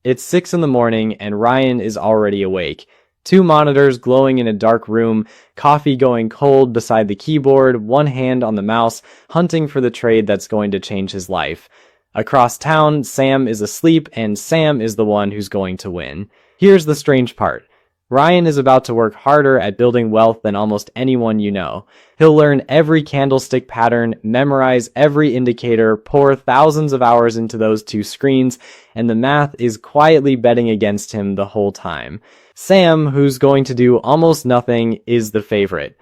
It's 6 in the morning and Ryan is already awake. Two monitors glowing in a dark room, coffee going cold beside the keyboard, one hand on the mouse, hunting for the trade that's going to change his life. Across town, Sam is asleep and Sam is the one who's going to win. Here's the strange part. Ryan is about to work harder at building wealth than almost anyone you know. He'll learn every candlestick pattern, memorize every indicator, pour thousands of hours into those two screens, and the math is quietly betting against him the whole time. Sam, who's going to do almost nothing, is the favorite.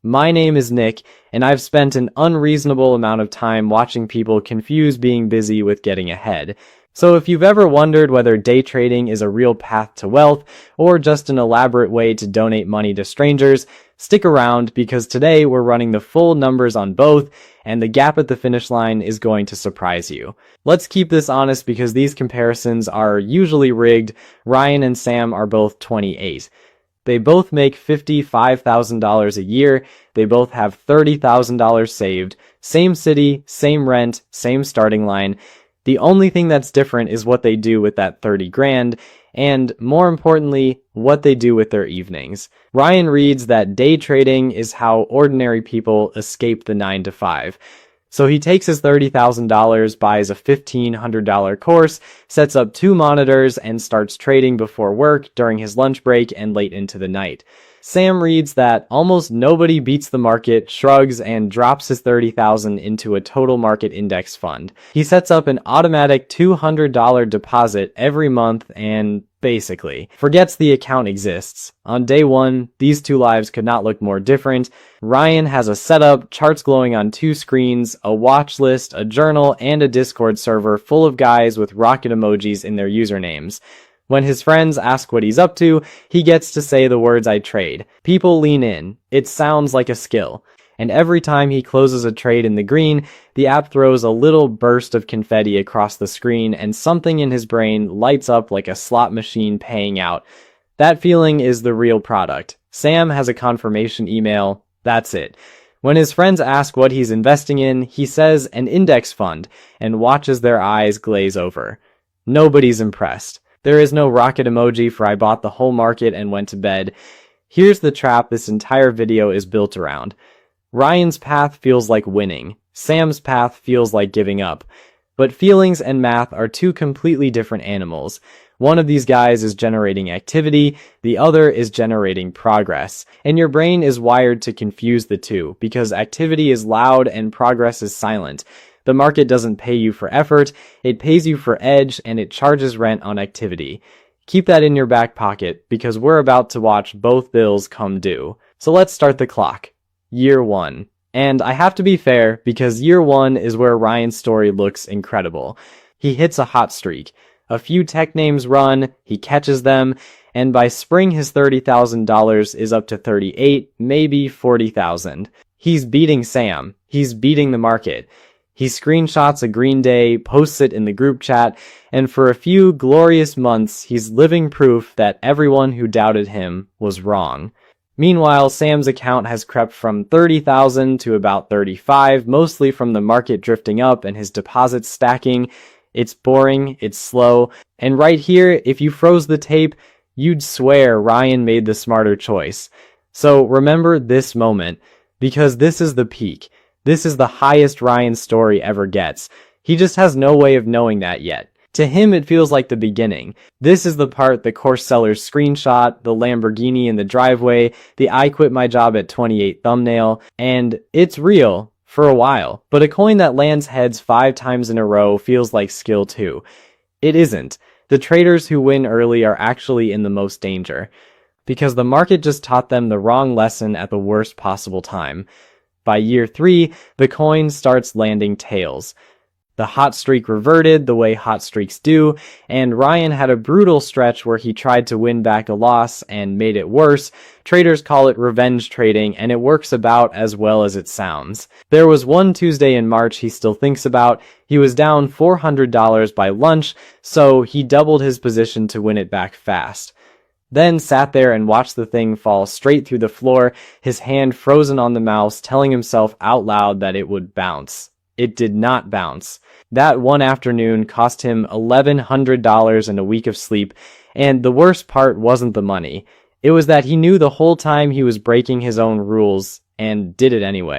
My name is Nick, and I've spent an unreasonable amount of time watching people confuse being busy with getting ahead. So if you've ever wondered whether day trading is a real path to wealth or just an elaborate way to donate money to strangers, stick around because today we're running the full numbers on both and the gap at the finish line is going to surprise you. Let's keep this honest because these comparisons are usually rigged. Ryan and Sam are both 28. They both make $55,000 a year. They both have $30,000 saved. Same city, same rent, same starting line. The only thing that's different is what they do with that 30 grand, and more importantly, what they do with their evenings. Ryan reads that day trading is how ordinary people escape the 9 to 5. So he takes his $30,000, buys a $1,500 course, sets up two monitors, and starts trading before work, during his lunch break, and late into the night. Sam reads that almost nobody beats the market, shrugs, and drops his $30,000 into a total market index fund. He sets up an automatic $200 deposit every month and basically forgets the account exists. On day one, these two lives could not look more different. Ryan has a setup, charts glowing on two screens, a watch list, a journal, and a Discord server full of guys with rocket emojis in their usernames. When his friends ask what he's up to, he gets to say the words "I trade." People lean in. It sounds like a skill. And every time he closes a trade in the green, the app throws a little burst of confetti across the screen and something in his brain lights up like a slot machine paying out. That feeling is the real product. Sam has a confirmation email. That's it. When his friends ask what he's investing in, he says an index fund and watches their eyes glaze over. Nobody's impressed. There is no rocket emoji for "I bought the whole market and went to bed." Here's the trap this entire video is built around. Ryan's path feels like winning. Sam's path feels like giving up. But feelings and math are two completely different animals. One of these guys is generating activity, the other is generating progress. And your brain is wired to confuse the two because activity is loud and progress is silent. The market doesn't pay you for effort, it pays you for edge, and it charges rent on activity. Keep that in your back pocket because we're about to watch both bills come due. So let's start the clock. Year 1. And I have to be fair because year 1 is where Ryan's story looks incredible. He hits a hot streak. A few tech names run, he catches them, and by spring his $30,000 is up to 38, maybe 40,000. He's beating Sam. He's beating the market. He screenshots a green day, posts it in the group chat, and for a few glorious months, he's living proof that everyone who doubted him was wrong. Meanwhile, Sam's account has crept from 30,000 to about 35, mostly from the market drifting up and his deposits stacking. It's boring, it's slow, and right here, if you froze the tape, you'd swear Ryan made the smarter choice. So remember this moment, because this is the peak. This is the highest Ryan's story ever gets. He just has no way of knowing that yet. To him, it feels like the beginning. This is the part the course sellers screenshot, the Lamborghini in the driveway, the "I quit my job at 28 thumbnail, and it's real for a while. But a coin that lands heads 5 times in a row feels like skill too. It isn't. The traders who win early are actually in the most danger, because the market just taught them the wrong lesson at the worst possible time. By year 3, the coin starts landing tails. The hot streak reverted the way hot streaks do, and Ryan had a brutal stretch where he tried to win back a loss and made it worse. Traders call it revenge trading, and it works about as well as it sounds. There was one Tuesday in March he still thinks about. He was down $400 by lunch, so he doubled his position to win it back fast. Then sat there and watched the thing fall straight through the floor, his hand frozen on the mouse, telling himself out loud that it would bounce. It did not bounce. That one afternoon cost him $1,100 and a week of sleep, and the worst part wasn't the money. It was that he knew the whole time he was breaking his own rules and did it anyway.